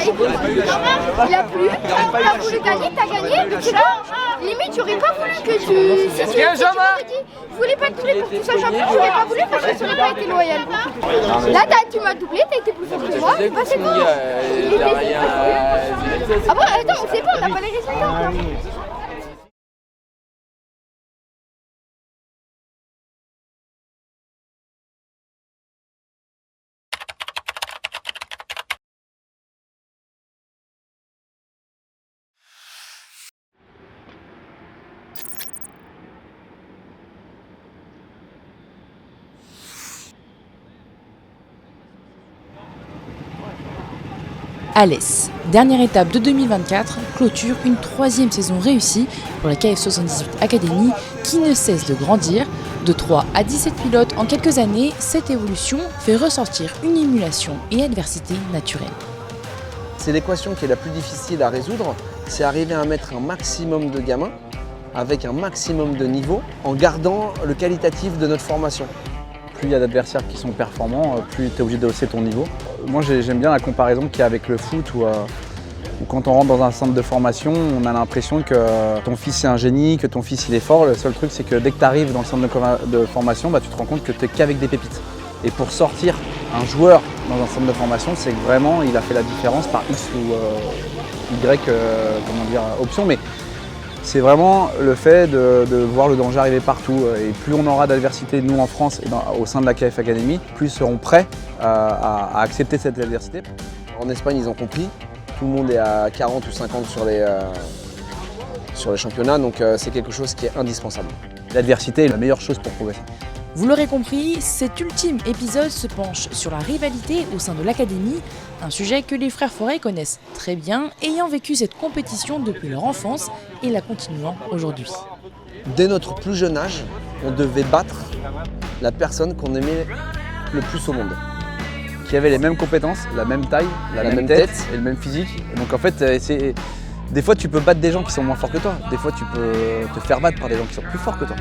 il a plu, t'as voulu gagner, t'as gagné, donc là, limite j'aurais pas voulu que tu... Si tu m'aurais dit, je voulais pas te doubler pour que tu sois champion, j'aurais pas voulu parce que ça n'aurait pas été loyal. Là tu m'as doublé, t'as été plus fort que moi, bah c'est bon. Ah bon, attends, on sait pas, on n'a pas les résultats encore. Alès, dernière étape de 2024, clôture une troisième saison réussie pour la KF78 Academy qui ne cesse de grandir. De 3 à 17 pilotes en quelques années, cette évolution fait ressortir une émulation et adversité naturelle. C'est l'équation qui est la plus difficile à résoudre, c'est arriver à mettre un maximum de gamins avec un maximum de niveau en gardant le qualitatif de notre formation. Plus il y a d'adversaires qui sont performants, plus tu es obligé de hausser ton niveau. Moi j'aime bien la comparaison qu'il y a avec le foot où quand on rentre dans un centre de formation, on a l'impression que ton fils est un génie, que ton fils il est fort. Le seul truc c'est que dès que tu arrives dans le centre de formation, tu te rends compte que tu n'es qu'avec des pépites. Et pour sortir un joueur dans un centre de formation, c'est que vraiment il a fait la différence par X ou Y option. Mais c'est vraiment le fait de voir le danger arriver partout. Et plus on aura d'adversité, nous en France et au sein de la KF Academy, plus ils seront prêts à accepter cette adversité. En Espagne, ils ont compris. Tout le monde est à 40 ou 50 sur les championnats, donc c'est quelque chose qui est indispensable. L'adversité est la meilleure chose pour progresser. Vous l'aurez compris, cet ultime épisode se penche sur la rivalité au sein de l'académie, un sujet que les frères Forêt connaissent très bien, ayant vécu cette compétition depuis leur enfance et la continuant aujourd'hui. Dès notre plus jeune âge, on devait battre la personne qu'on aimait le plus au monde. Qui avait les mêmes compétences, la même taille, la même tête et le même physique. Donc en fait, des fois tu peux battre des gens qui sont moins forts que toi, des fois tu peux te faire battre par des gens qui sont plus forts que toi.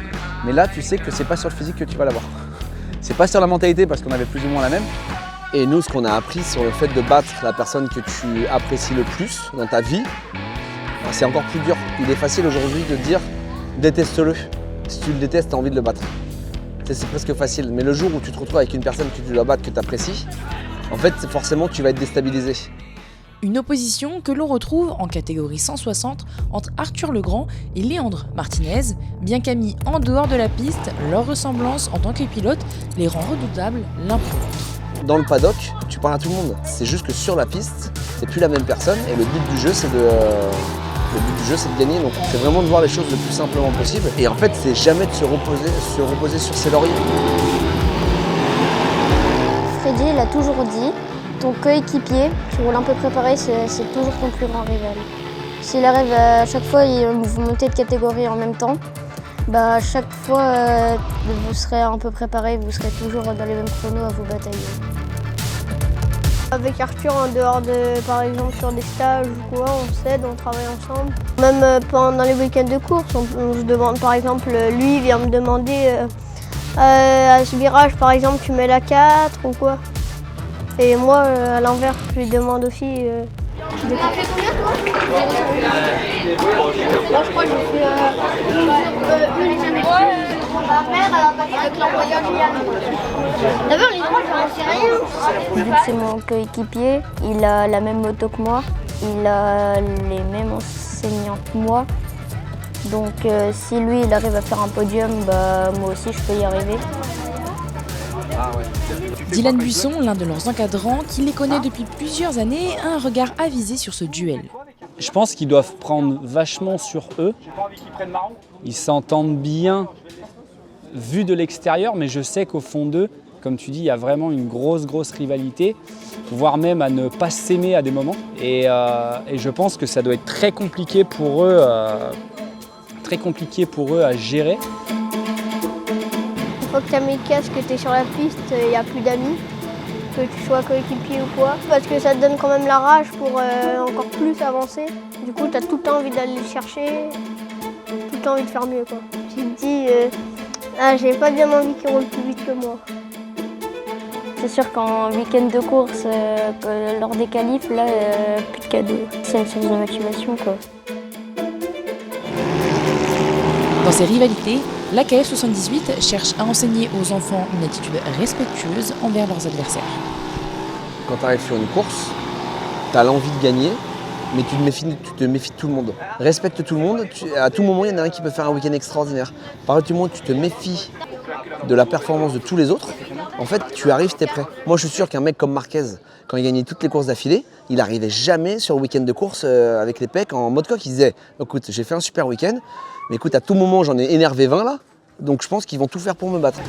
Mais là tu sais que c'est pas sur le physique que tu vas l'avoir. C'est pas sur la mentalité parce qu'on avait plus ou moins la même. Et nous, ce qu'on a appris sur le fait de battre la personne que tu apprécies le plus dans ta vie, c'est encore plus dur. Il est facile aujourd'hui de dire déteste-le. Si tu le détestes, tu as envie de le battre. C'est presque facile. Mais le jour où tu te retrouves avec une personne que tu dois battre, que tu apprécies, en fait forcément tu vas être déstabilisé. Une opposition que l'on retrouve en catégorie 160 entre Arthur Legrand et Léandre Martinez, bien qu'amis en dehors de la piste, leur ressemblance en tant que pilote les rend redoutables l'un pour l'autre. Dans le paddock, tu parles à tout le monde. C'est juste que sur la piste, c'est plus la même personne et le but du jeu c'est de gagner. Donc c'est vraiment de voir les choses le plus simplement possible. Et en fait, c'est jamais de se reposer sur ses lauriers. Freddy, il a toujours dit, ton coéquipier qui roule un peu préparé, c'est toujours ton plus grand rival. S'il arrive à chaque fois, vous montez de catégorie en même temps, à chaque fois, vous serez un peu préparé, vous serez toujours dans les mêmes chronos à vous batailler. Avec Arthur, en dehors par exemple sur des stages ou quoi, on s'aide, on travaille ensemble. Même pendant les week-ends de course, on se demande par exemple, lui il vient me demander à ce virage par exemple tu mets la 4 ou quoi. Et moi à l'inverse, je lui demande aussi. Tu as fait combien toi? Moi je crois que j'ai fait ma mère elle a passé avec l'envoyeur D'abord les trois j'en sais rien. Vu que c'est mon coéquipier, il a la même moto que moi, il a les mêmes enseignants que moi. Donc si lui il arrive à faire un podium, moi aussi je peux y arriver. Dylan Buisson, l'un de leurs encadrants, qui les connaît depuis plusieurs années, a un regard avisé sur ce duel. Je pense qu'ils doivent prendre vachement sur eux. Ils s'entendent bien vu de l'extérieur, mais je sais qu'au fond d'eux, comme tu dis, il y a vraiment une grosse rivalité, voire même à ne pas s'aimer à des moments. Et je pense que ça doit être très compliqué pour eux à gérer. Une fois que tu as mis le casque, que tu es sur la piste, il n'y a plus d'amis, que tu sois coéquipier ou quoi. Parce que ça te donne quand même la rage pour encore plus avancer. Du coup, tu as tout le temps envie d'aller le chercher, tout le temps envie de faire mieux, quoi. Tu te dis, j'ai pas bien envie qu'il roule plus vite que moi. C'est sûr qu'en week-end de course, lors des qualifs, là, plus de cadeaux. C'est une source de motivation, quoi. Dans ces rivalités, l'AKF 78 cherche à enseigner aux enfants une attitude respectueuse envers leurs adversaires. Quand tu arrives sur une course, tu as l'envie de gagner, mais tu te méfies de tout le monde. Respecte tout le monde, à tout moment il y en a un qui peut faire un week-end extraordinaire. Par contre, tu te méfies de la performance de tous les autres. En fait, tu arrives, tu es prêt. Moi je suis sûr qu'un mec comme Marquez, quand il gagnait toutes les courses d'affilée, il n'arrivait jamais sur le week-end de course avec les pecs en mode coq. Il disait, écoute, j'ai fait un super week-end, mais écoute, à tout moment j'en ai énervé 20 là, donc je pense qu'ils vont tout faire pour me battre.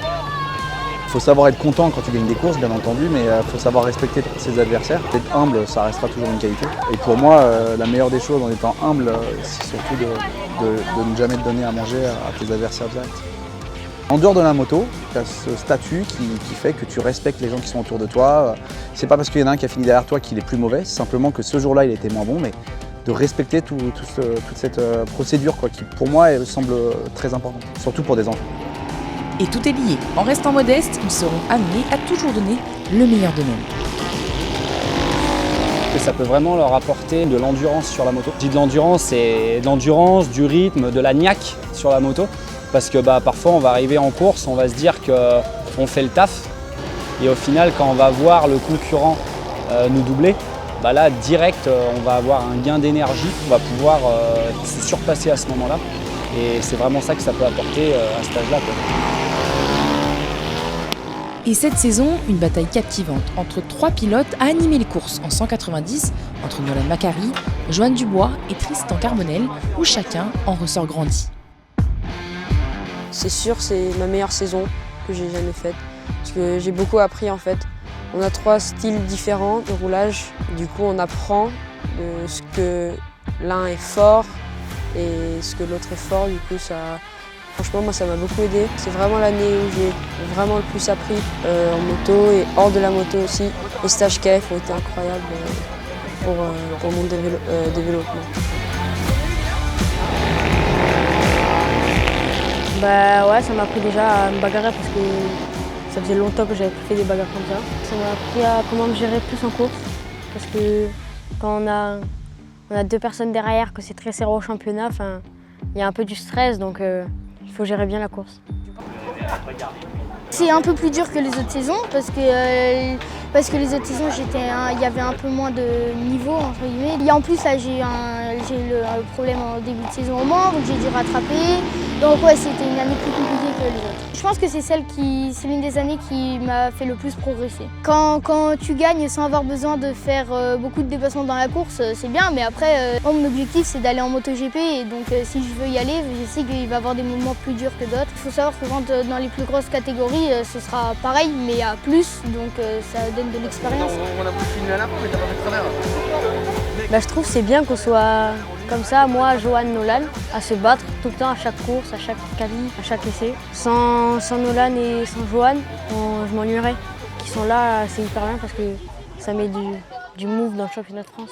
Il faut savoir être content quand tu gagnes des courses, bien entendu, mais il faut savoir respecter ses adversaires. Être humble, ça restera toujours une qualité. Et pour moi, la meilleure des choses en étant humble, c'est surtout de ne jamais te donner à manger à tes adversaires directs. En dehors de la moto, tu as ce statut qui fait que tu respectes les gens qui sont autour de toi. C'est pas parce qu'il y en a un qui a fini derrière toi qu'il est plus mauvais, c'est simplement que ce jour-là, il était moins bon, mais de respecter toute cette procédure quoi, qui, pour moi, elle semble très importante, surtout pour des enfants. Et tout est lié. En restant modestes, ils seront amenés à toujours donner le meilleur d'eux-mêmes. Et ça peut vraiment leur apporter de l'endurance sur la moto. Je dis de l'endurance, c'est de l'endurance, du rythme, de la niaque sur la moto. Parce que parfois on va arriver en course, on va se dire qu'on fait le taf. Et au final, quand on va voir le concurrent nous doubler, là direct on va avoir un gain d'énergie, on va pouvoir se surpasser à ce moment-là. Et c'est vraiment ça que ça peut apporter à cet âge-là. Et cette saison, une bataille captivante entre 3 pilotes a animé les courses en 190 entre Nolan Macari, Johan Dubois et Tristan Carbonel, où chacun en ressort grandi. C'est sûr, c'est ma meilleure saison que j'ai jamais faite, parce que j'ai beaucoup appris en fait. On a 3 styles différents de roulage, du coup on apprend de ce que l'un est fort et ce que l'autre est fort, du coup ça... Franchement, moi, ça m'a beaucoup aidé. C'est vraiment l'année où j'ai vraiment le plus appris en moto et hors de la moto aussi. Les stages KF ont été incroyables pour mon développement. Ouais, ça m'a appris déjà à me bagarrer parce que ça faisait longtemps que j'avais plus fait des bagarres comme ça. Ça m'a appris à comment me gérer plus en course parce que quand on a 2 personnes derrière, que c'est très serré au championnat, il y a un peu du stress, donc il faut gérer bien la course. C'est un peu plus dur que les autres saisons parce que les autres saisons, il y avait un peu moins de niveau, entre guillemets. Et en plus, là, j'ai eu le problème en début de saison au Mans, donc j'ai dû rattraper. Donc ouais, c'était une année plus compliquée que les autres. Je pense que c'est l'une des années qui m'a fait le plus progresser. Quand tu gagnes sans avoir besoin de faire beaucoup de dépassements dans la course, c'est bien, mais après, mon objectif c'est d'aller en MotoGP et donc si je veux y aller, je sais qu'il va y avoir des moments plus durs que d'autres. Il faut savoir que dans les plus grosses catégories, ce sera pareil, mais à plus, donc ça donne de l'expérience. On a fini à la fin, mais t'as pas fait de travers. Je trouve que c'est bien qu'on soit comme ça, moi, Johan, Nolan, à se battre tout le temps, à chaque course, à chaque qualif, à chaque essai. Sans Nolan et sans Johan, je m'ennuierais. Qu'ils sont là, c'est hyper bien parce que ça met du move dans le championnat de France.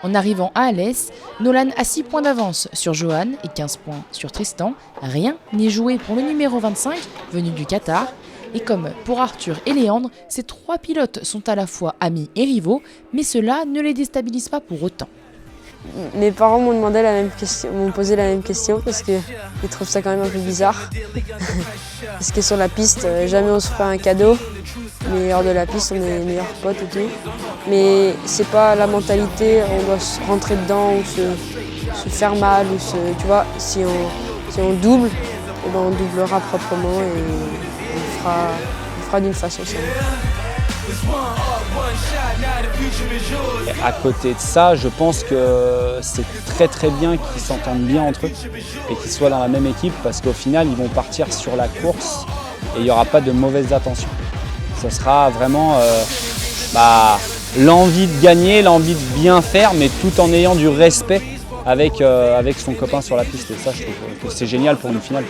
En arrivant à Alès, Nolan a 6 points d'avance sur Johan et 15 points sur Tristan. Rien n'est joué pour le numéro 25, venu du Qatar. Et comme pour Arthur et Léandre, ces 3 pilotes sont à la fois amis et rivaux, mais cela ne les déstabilise pas pour autant. Mes parents m'ont posé la même question parce qu'ils trouvent ça quand même un peu bizarre. Parce que sur la piste, jamais on se fait un cadeau, mais hors de la piste, on est meilleurs potes et tout. Mais c'est pas la mentalité, on doit se rentrer dedans ou se faire mal. Tu vois, si on double, on doublera proprement et on fera d'une façon simple. À côté de ça, je pense que c'est très très bien qu'ils s'entendent bien entre eux et qu'ils soient dans la même équipe parce qu'au final, ils vont partir sur la course et il n'y aura pas de mauvaises attentions. Ce sera vraiment l'envie de gagner, l'envie de bien faire, mais tout en ayant du respect avec son copain sur la piste. Et ça, je trouve que c'est génial pour une finale.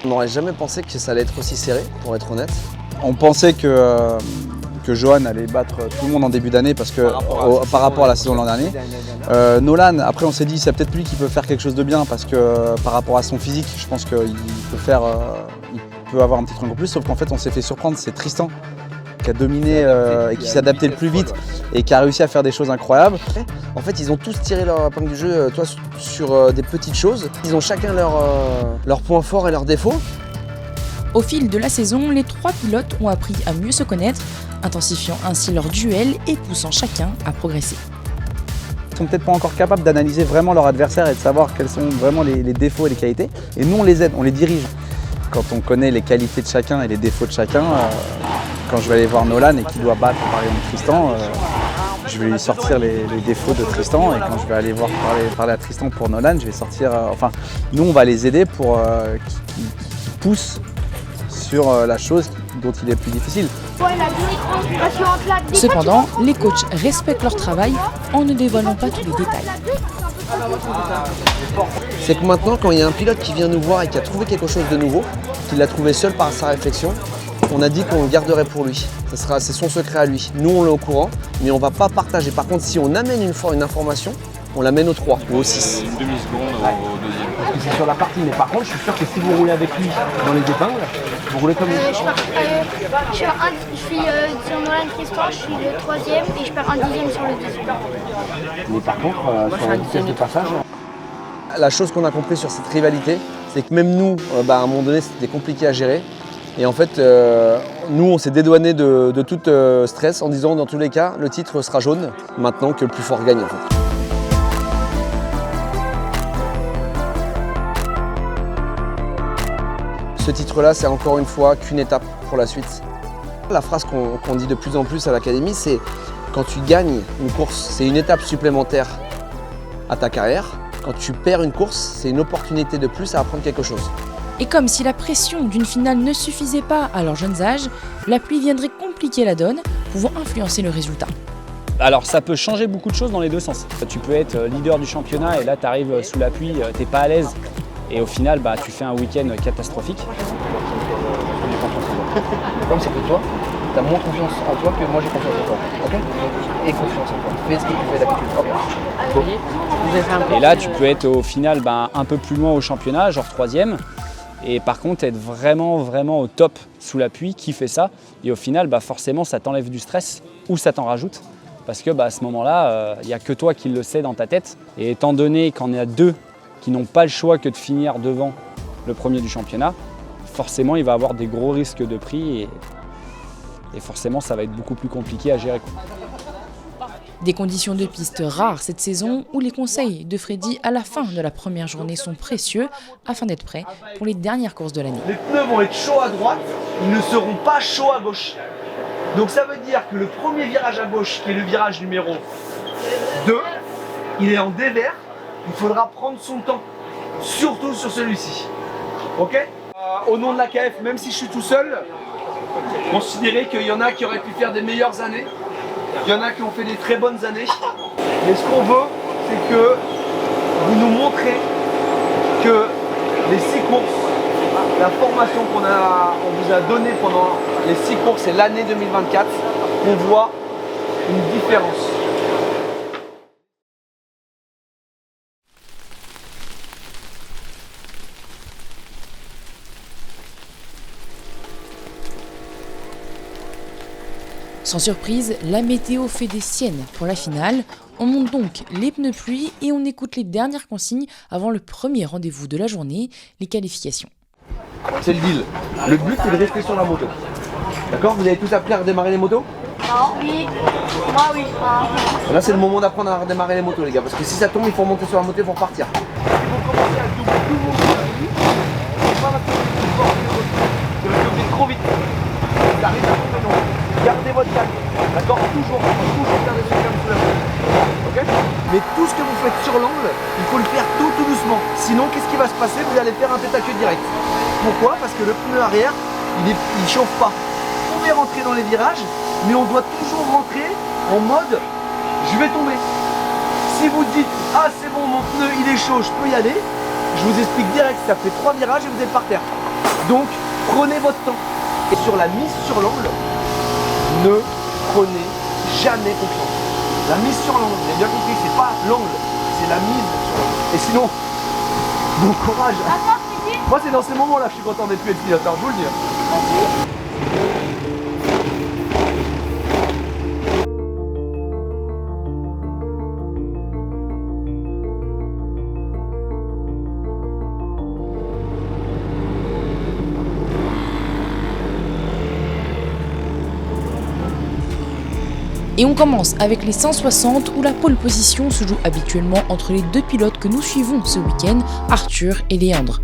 On n'aurait jamais pensé que ça allait être aussi serré, pour être honnête. On pensait que que Johan allait battre tout le monde en début d'année parce que par rapport à la saison de l'an dernier. Nolan, après on s'est dit c'est peut-être lui qui peut faire quelque chose de bien parce que par rapport à son physique, je pense qu'il peut avoir un petit truc en plus, sauf qu'en fait on s'est fait surprendre, c'est Tristan qui a dominé et qui s'est adapté le plus vite et qui a réussi à faire des choses incroyables. En fait, ils ont tous tiré leur épingle du jeu, toi, sur des petites choses. Ils ont chacun leurs points forts et leurs défauts. Au fil de la saison, les 3 pilotes ont appris à mieux se connaître, intensifiant ainsi leur duel et poussant chacun à progresser. Ils sont peut-être pas encore capables d'analyser vraiment leur adversaire et de savoir quels sont vraiment les défauts et les qualités. Et nous, on les aide, on les dirige. Quand on connaît les qualités de chacun et les défauts de chacun, quand je vais aller voir Nolan et qu'il doit battre par exemple Tristan, je vais lui sortir les défauts de Tristan, et quand je vais aller parler à Tristan pour Nolan, je vais sortir... nous, on va les aider pour qu'ils poussent sur la chose dont il est plus difficile. Cependant, les coachs respectent leur travail en ne dévoilant pas tous les détails. C'est que maintenant, quand il y a un pilote qui vient nous voir et qui a trouvé quelque chose de nouveau, qu'il l'a trouvé seul par sa réflexion, on a dit qu'on le garderait pour lui. C'est son secret à lui. Nous, on est au courant, mais on ne va pas partager. Par contre, si on amène une information, on l'amène au 3 ou au 6. Une demi-seconde au deuxième. Parce que c'est sur la partie, mais par contre, je suis sûr que si vous roulez avec lui dans les épingles, vous roulez comme lui. Je suis sur Nolan Tristan, je suis le 3e et je perds un 10e sur le 2e. Mais par contre, sur la vitesse de passage... La chose qu'on a compris sur cette rivalité, c'est que même nous, à un moment donné, c'était compliqué à gérer. Et en fait, nous, on s'est dédouané de tout stress en disant, dans tous les cas, le titre sera jaune, maintenant que le plus fort gagne, en fait. Ce titre-là, c'est encore une fois qu'une étape pour la suite. La phrase qu'on dit de plus en plus à l'académie, c'est quand tu gagnes une course, c'est une étape supplémentaire à ta carrière. Quand tu perds une course, c'est une opportunité de plus à apprendre quelque chose. Et comme si la pression d'une finale ne suffisait pas à leurs jeunes âges, la pluie viendrait compliquer la donne, pouvant influencer le résultat. Alors ça peut changer beaucoup de choses dans les deux sens. Tu peux être leader du championnat et là tu arrives sous la pluie, t'es pas à l'aise et au final tu fais un week-end catastrophique. Le problème c'est que toi, tu as moins confiance en toi que moi j'ai confiance en toi. Okay, et confiance en toi. Fais ce que tu fais d'habitude. Et là tu peux être au final un peu plus loin au championnat, genre 3e. Et par contre être vraiment au top sous la pluie, qui fait ça. Et au final forcément ça t'enlève du stress ou ça t'en rajoute. Parce que à ce moment-là, il n'y a que toi qui le sais dans ta tête. Et étant donné qu'on est à 2 qui n'ont pas le choix que de finir devant le premier du championnat, forcément il va avoir des gros risques de prix et forcément ça va être beaucoup plus compliqué à gérer. Des conditions de piste rares cette saison où les conseils de Freddy à la fin de la première journée sont précieux afin d'être prêt pour les dernières courses de l'année. Les pneus vont être chauds à droite, ils ne seront pas chauds à gauche. Donc ça veut dire que le premier virage à gauche, qui est le virage numéro 2, il est en dévers, il faudra prendre son temps, surtout sur celui-ci. Ok ? Au nom de la KF, même si je suis tout seul, considérez qu'il y en a qui auraient pu faire des meilleures années, il y en a qui ont fait des très bonnes années, mais ce qu'on veut, c'est que vous nous montrez que les 6 courses, la formation qu'on vous a donnée pendant les 6 courses et l'année 2024, on voit une différence. Sans surprise, la météo fait des siennes pour la finale. On monte donc les pneus pluie et on écoute les dernières consignes avant le premier rendez-vous de la journée, les qualifications. C'est le deal. Le but c'est de rester sur la moto. D'accord ? Vous avez tous appris à redémarrer les motos ? Non, oui. Moi, oui. Là c'est le moment d'apprendre à redémarrer les motos les gars, parce que si ça tombe il faut monter sur la moto, il faut repartir. Ils vont commencer à doubler tout vos produits. C'est pas la peine de doubler trop vite. Ça arrive à tomber non. Gardez votre calme, d'accord ? Toujours garder ce calme sous la moto. Ok ? Mais tout ce que vous faites sur l'angle, il faut le faire tout doucement. Sinon, qu'est-ce qui va se passer ? Vous allez faire un tête à queue direct. Pourquoi ? Parce que le pneu arrière, il chauffe pas. On va rentrer dans les virages, mais on doit toujours rentrer en mode je vais tomber. Si vous dites ah c'est bon, mon pneu il est chaud, je peux y aller, je vous explique direct, ça fait 3 virages et vous êtes par terre. Donc prenez votre temps. Et sur la mise sur l'angle, ne prenez jamais confiance. La mise sur l'angle, vous avez bien compris, c'est pas l'angle, c'est la mise sur l'angle. Et sinon, bon courage. Moi c'est dans ces moments-là que je suis content d'être plus être pilote, je vous le dis. Et on commence avec les 160 où la pole position se joue habituellement entre les deux pilotes que nous suivons ce week-end, Arthur et Léandre.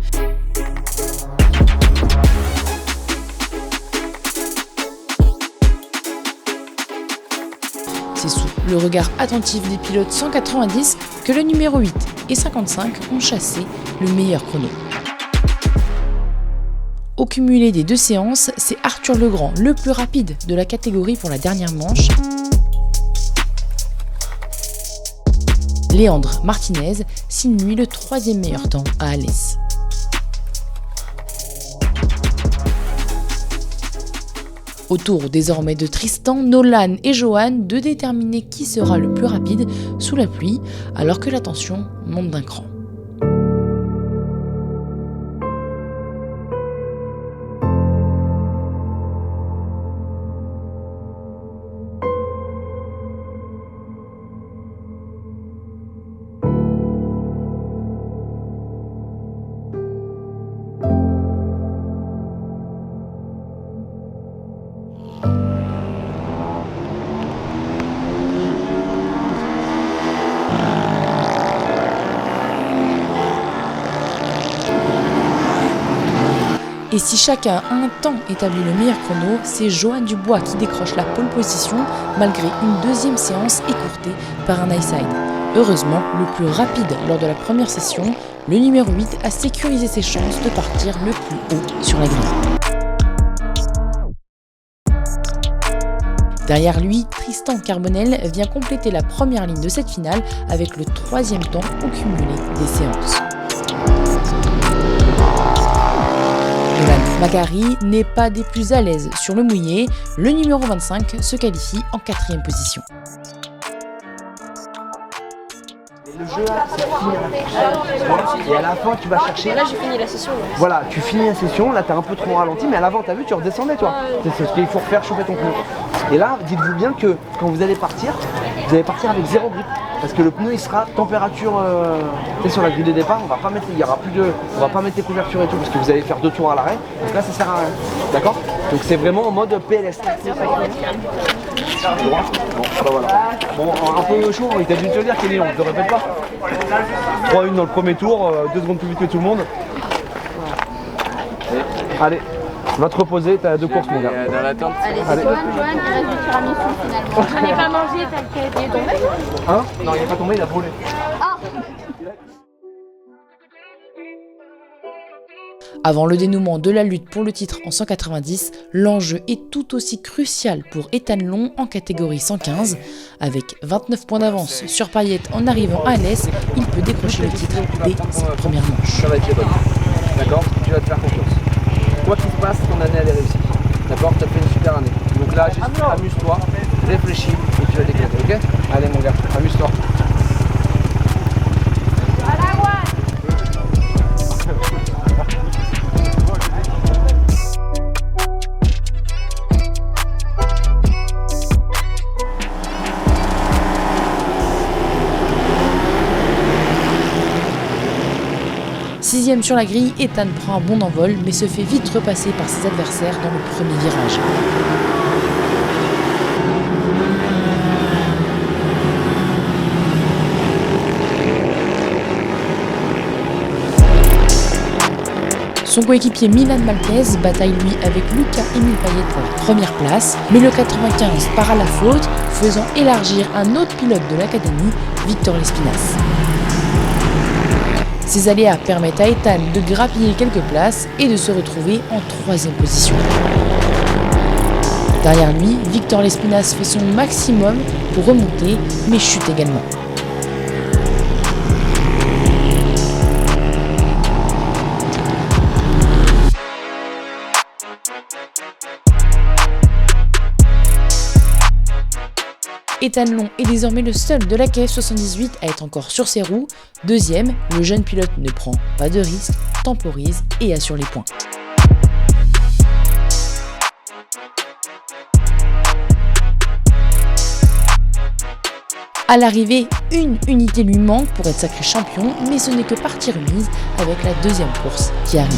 C'est sous le regard attentif des pilotes 190 que le numéro 8 et 55 ont chassé le meilleur chrono. Au cumulé des deux séances, c'est Arthur Legrand, le plus rapide de la catégorie pour la dernière manche. Léandre Martinez signe lui le 3e meilleur temps à Alès. Au tour désormais de Tristan, Nolan et Johan de déterminer qui sera le plus rapide sous la pluie alors que la tension monte d'un cran. Et si chacun a un temps établi le meilleur chrono, c'est Johan Dubois qui décroche la pole position malgré une deuxième séance écourtée par un high side. Heureusement, le plus rapide lors de la première session, le numéro 8 a sécurisé ses chances de partir le plus haut sur la grille. Derrière lui, Tristan Carbonel vient compléter la première ligne de cette finale avec le 3e temps au cumulé des séances. Nolan Magari n'est pas des plus à l'aise sur le mouillé, le numéro 25 se qualifie en 4e position. Le jeu là, c'est finir la session. Et à la fin, tu vas chercher. Là, j'ai fini la session. Là. Voilà, tu finis la session, là t'es un peu trop ralenti, mais à l'avant, t'as vu, tu redescendais toi. C'est ce qu'il faut refaire, chauffer ton pneu. Et là, dites-vous bien que quand vous allez partir avec 0 grip. Parce que le pneu il sera température sur la grille de départ, on va pas mettre, on va pas mettre les couvertures et tout parce que vous allez faire 2 tours à l'arrêt, donc là ça sert à rien. D'accord? Donc c'est vraiment en mode PLS. Bon, bah voilà. Bon, un peu chaud, il t'a dû te le dire Kelly, on ne te répète pas. 3-1 dans le premier tour, 2 secondes plus vite que tout le monde. Allez, va te reposer, t'as 2 courses mon gars. Dans l'attente. Allez. Johan, il reste du tiramisu finalement. Je n'ai pas mangé tel quel. Il est tombé? Hein? Non, il n'est pas tombé, il a brûlé. Avant le dénouement de la lutte pour le titre en 190, l'enjeu est tout aussi crucial pour Ethan Long en catégorie 115. Avec 29 points d'avance sur Payette en arrivant à Alès, il peut décrocher le titre dès cette première manche. Ça va être les bonnes. D'accord? Tu vas te faire confiance. Quoi qu'il se passe, ton année elle est réussie. D'accord? Tu as fait une super année. Donc là, juste amuse-toi, réfléchis et tu vas déclarer, ok? Allez mon gars, amuse-toi. Sixième sur la grille, Ethan prend un bon envol mais se fait vite repasser par ses adversaires dans le premier virage. Son coéquipier Milan Marquez bataille lui avec Lucas-Émile Payette pour la première place, mais le 95 part à la faute, faisant élargir un autre pilote de l'académie, Victor Lespinasse. Ces aléas permettent à Ethan de grappiller quelques places et de se retrouver en 3e position. Derrière lui, Victor Lespinasse fait son maximum pour remonter, mais chute également. Ethan Long est désormais le seul de la KF78 à être encore sur ses roues. Deuxième, le jeune pilote ne prend pas de risque, temporise et assure les points. À l'arrivée, une unité lui manque pour être sacré champion, mais ce n'est que partie remise avec la deuxième course qui arrive.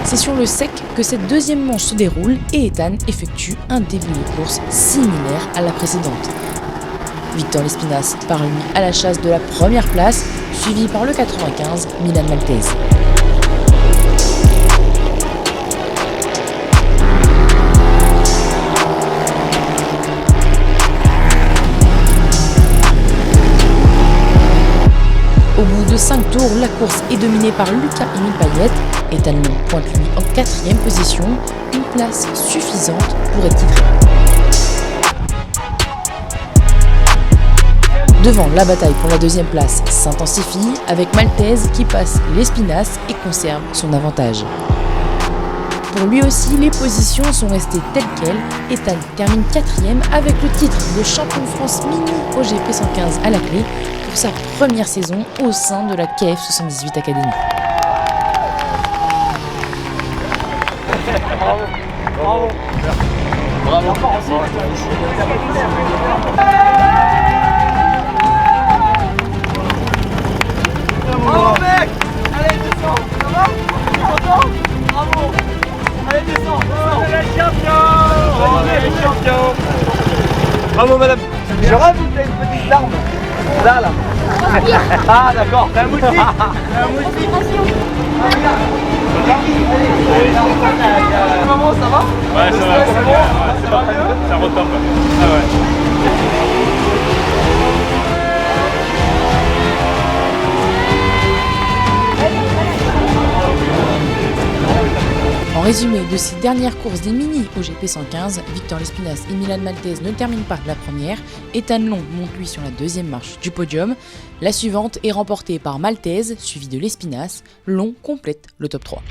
C'est sur le sec que cette deuxième manche se déroule et Ethan effectue un début de course similaire à la précédente. Victor Lespinasse part lui à la chasse de la première place, suivi par le 95 Milan Maltese. Au bout de 5 tours, la course est dominée par Luca-Émile Payette. Ethan Long pointe lui en 4e position, une place suffisante pour être titré. Devant, la bataille pour la deuxième place s'intensifie avec Maltese qui passe l'Espinasse et conserve son avantage. Pour lui aussi, les positions sont restées telles quelles. Ethan termine 4e avec le titre de champion de France mini au GP 115 à la clé pour sa première saison au sein de la KF78 Academy. Bravo. Bravo. Bravo. Bravo mec. Allez, descends. Ça va? Content? Bravo. Allez, descends. On est les champions. On est les champions. Bravo madame. Je rajoute une petite larme. Là. Ah d'accord. C'est un moustique. C'est un moustique. Maman, ça va? Ouais, ça va. C'est bon? Ça va mieux? Ça retombe. Ah ouais. En résumé de ces dernières courses des mini au GP 115, Victor Lespinasse et Milan Maltese ne terminent pas la première. Ethan Long monte lui sur la deuxième marche du podium. La suivante est remportée par Maltese, suivi de Lespinasse. Long complète le top 3.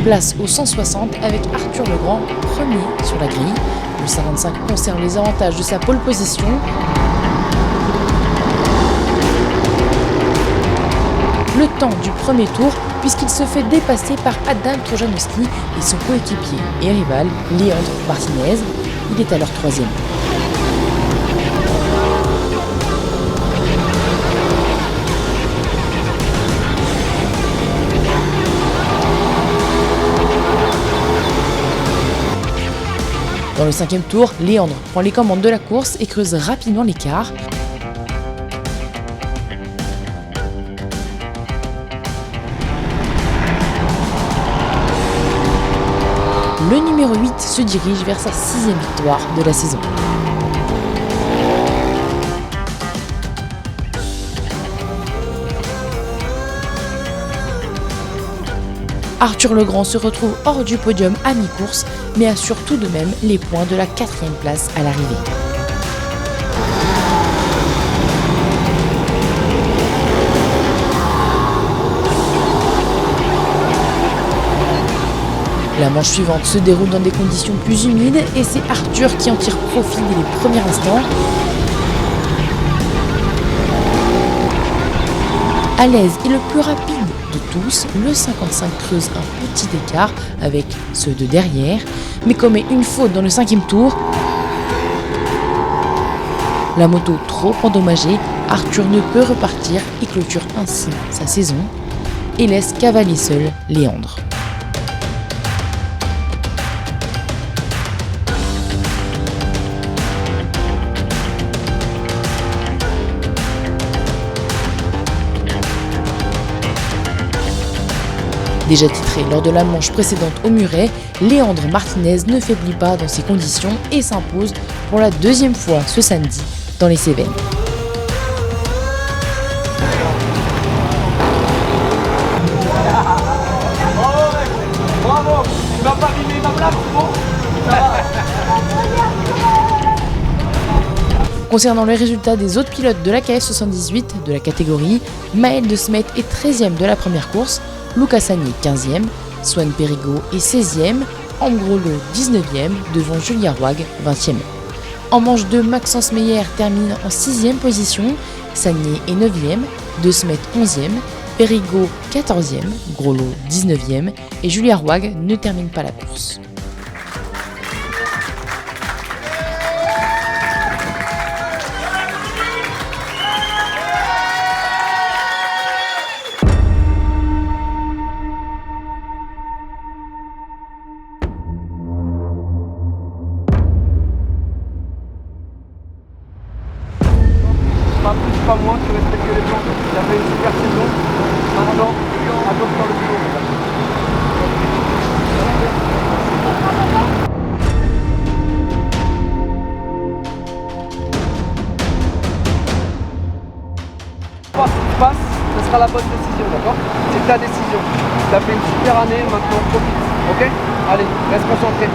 Place au 160 avec Arthur Legrand, premier sur la grille. Le 55 conserve les avantages de sa pole position. Le temps du premier tour, puisqu'il se fait dépasser par Adam Trojanowski et son coéquipier et rival, Leandro Martinez. Il est alors troisième. Dans le 5e tour, Léandre prend les commandes de la course et creuse rapidement l'écart. Le numéro 8 se dirige vers sa 6e victoire de la saison. Arthur Legrand se retrouve hors du podium à mi-course, mais assure tout de même les points de la 4e place à l'arrivée. La manche suivante se déroule dans des conditions plus humides et c'est Arthur qui en tire profit dès les premiers instants. À l'aise et le plus rapide de tous, le 55 creuse un petit écart avec ceux de derrière, mais commet une faute dans le 5e tour. La moto trop endommagée, Arthur ne peut repartir et clôture ainsi sa saison et laisse cavaler seul Léandre. Déjà titré lors de la manche précédente au muret, Léandre Martinez ne faiblit pas dans ces conditions et s'impose pour la deuxième fois ce samedi dans les Cévennes. Bravo, tu vas pas rimer ma blague, c'est bon? Concernant les résultats des autres pilotes de la KF 78 de la catégorie, Maël De Smet est 13e de la première course, Lucas Sagné 15e, Swan Perigo est 16e, Amgrolo 19e devant Julia Roig 20e. En manche 2, Maxence Meyer termine en 6e position, Sagné est 9e, De Smet 11e, Perigo 14e, Grolo 19e et Julia Roig ne termine pas la course. Pas plus, pas moins, tu respectes les gens. Tu as fait une super saison. Maintenant, adopte le boulot. Si tu passes, ce sera la bonne décision, d'accord? C'est ta décision. Tu as fait une super année, maintenant profite. Ok? Allez, reste concentré.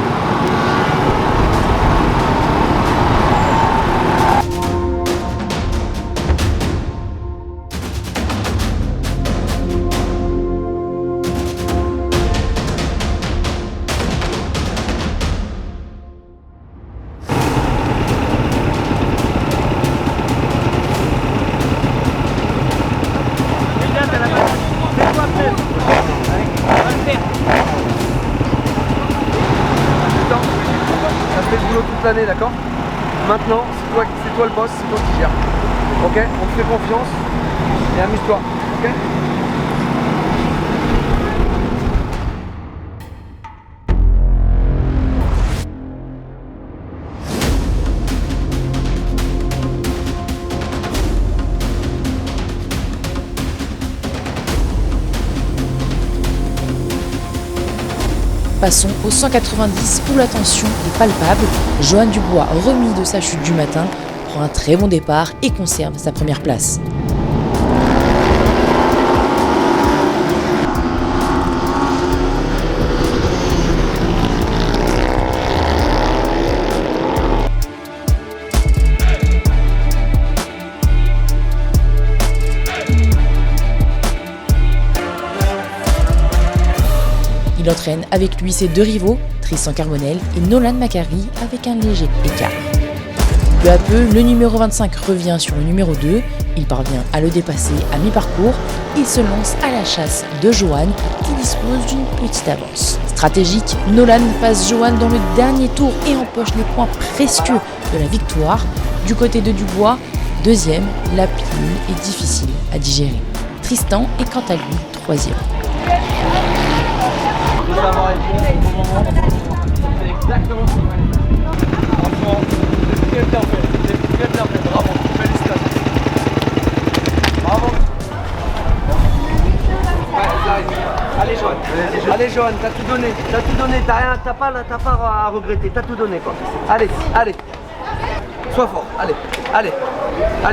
Ça fait le boulot toute l'année, d'accord? Maintenant, c'est toi le boss, c'est toi qui gères. Ok? On te fait confiance et amuse-toi. Ok? Passons au 190 où la tension est palpable. Johan Dubois, remis de sa chute du matin, prend un très bon départ et conserve sa première place. Il entraîne avec lui ses deux rivaux, Tristan Carbonel et Nolan Macari, avec un léger écart. Peu à peu, le numéro 25 revient sur le numéro 2, il parvient à le dépasser à mi-parcours, il se lance à la chasse de Johan qui dispose d'une petite avance. Stratégique, Nolan passe Johan dans le dernier tour et empoche les points précieux de la victoire. Du côté de Dubois, deuxième, la pilule est difficile à digérer. Tristan est quant à lui troisième. D'avoir répondu au bon moment, c'est exactement ce qu'il fallait. Franchement, c'est très bien fait, c'est très bien fait, bravo, félicitations. Bravo. Ouais, ça arrive. Allez Johan, allez Johan, t'as tout donné, t'as pas à regretter, t'as tout donné quoi. Allez, sois fort, allez,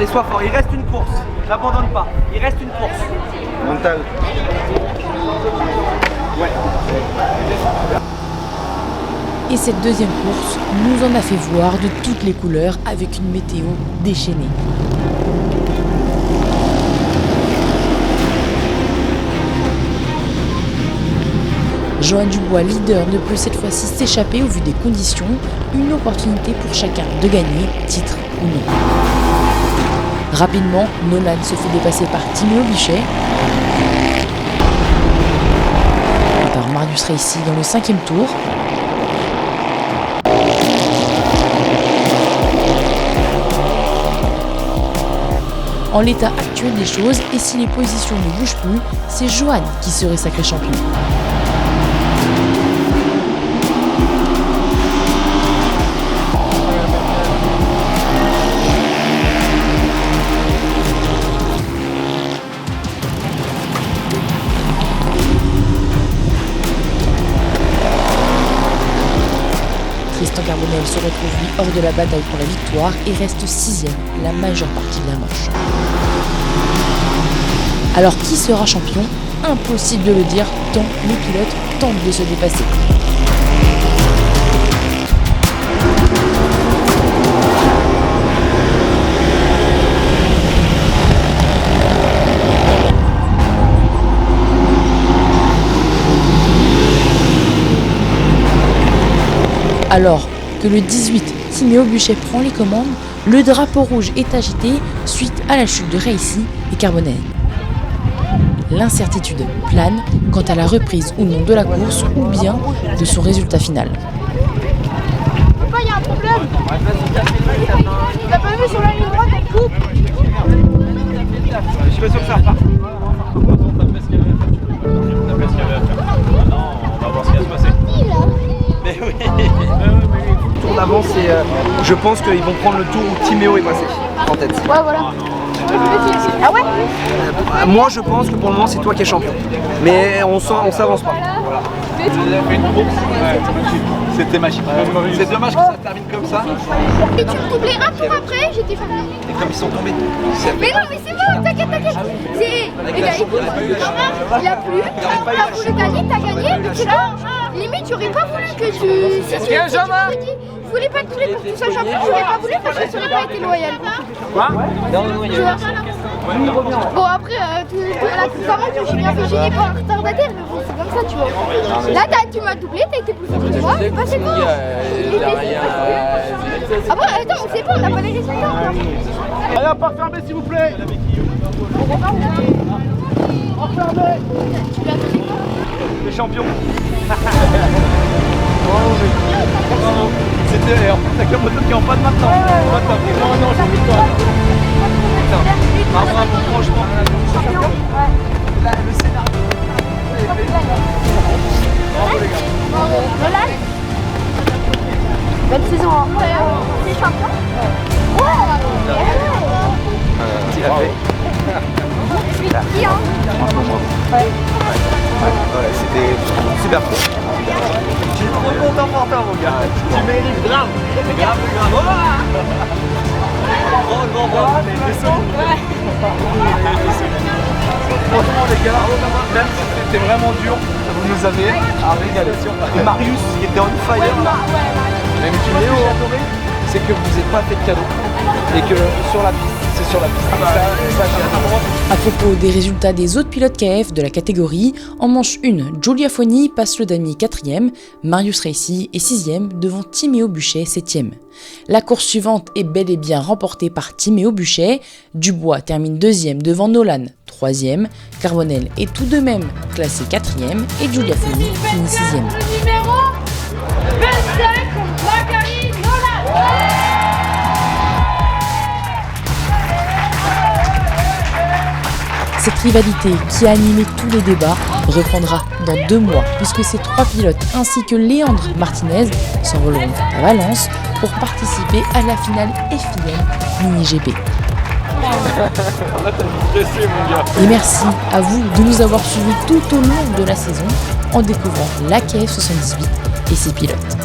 sois fort, il reste une course, n'abandonne pas, il reste une course. Mental. Ouais. Et cette deuxième course nous en a fait voir de toutes les couleurs avec une météo déchaînée. Johan Dubois, leader, ne peut cette fois-ci s'échapper au vu des conditions. Une opportunité pour chacun de gagner, titre ou non. Rapidement, Nolan se fait dépasser par Timéo Bichet. Par Marius Racing dans le 5e tour. En l'état actuel des choses, et si les positions ne bougent plus, c'est Johan qui serait sacré champion. retrouve lui hors de la bataille pour la victoire et reste 6e la majeure partie de la manche. Alors qui sera champion? Impossible de le dire tant les pilotes tentent de se dépasser. Alors que le 18, Timéo Buchet prend les commandes, le drapeau rouge est agité suite à la chute de Racing et Carbonel. L'incertitude plane quant à la reprise ou non de la course ou bien de son résultat final. Papa, il y a un problème. T'as pas vu sur la ligne droite, elle coupe. Je suis pas sûr que ça repart. T'as fait ce qu'il y avait à faire. Non, on va voir ce qui va se passer. Mais oui. Tour d'avance et je pense qu'ils vont prendre le tour où Timéo est passé en tête. Ouais, voilà. Ah ouais? Moi je pense que pour le moment c'est toi qui es champion. Mais on s'avance pas. Vous avez fait une course. C'était magique. C'est dommage que ça se termine comme ça. Et tu me doublais un tour après, j'étais fatiguée. Et comme ils sont tombés. Mais non, mais c'est bon, t'inquiète. Il a plu, t'as voulu gagner, t'as gagné, mais tu là, limite, j'aurais pas voulu que tu... Si tu je voulais pas te tuer pour que tu sois champion, j'aurais pas voulu parce que ça aurait pas été loyal. Quoi? Bon après, ça va, j'ai bien fait gêner par un retardataire, mais bon, c'est comme ça, tu vois. Là, tu m'as doublé, t'as été plus fort que moi, c'est pas c'est bon. Ah bon, attends, c'est bon, on n'a pas les résultats encore. Allez, on part fermer s'il vous plaît. Enfermé. Les champions. C'était en fait avec le moto qui est en panne maintenant. Non, j'ai vu toi. Putain, franchement. Le scénario. Bravo les gars. Bonne saison. C'est champion. C'était super cool. Je suis trop content pour toi mon gars. Tu mérites grave. Franchement les gars, même si c'était vraiment dur, vous nous avez régalé. Et Marius qui était on fire là. Même Timéo, c'est que vous n'avez pas fait de cadeau. Et que sur la piste, c'est sur la piste. Ça j'ai adoré. À propos des résultats des autres pilotes KF de la catégorie, en manche 1, Giulia Foni passe le damier 4e, Marius Racing est 6e devant Timéo Buchet 7e. La course suivante est bel et bien remportée par Timéo Buchet, Dubois termine 2e devant Nolan 3e, Carbonel est tout de même classé 4e et Giulia Foni finit 6e. Le numéro 25, Macari Nolan. Cette rivalité qui a animé tous les débats reprendra dans 2 mois puisque ces 3 pilotes ainsi que Léandre Martinez s'envoleront à Valence pour participer à la finale FIM Mini GP. Et merci à vous de nous avoir suivis tout au long de la saison en découvrant la KF78 et ses pilotes.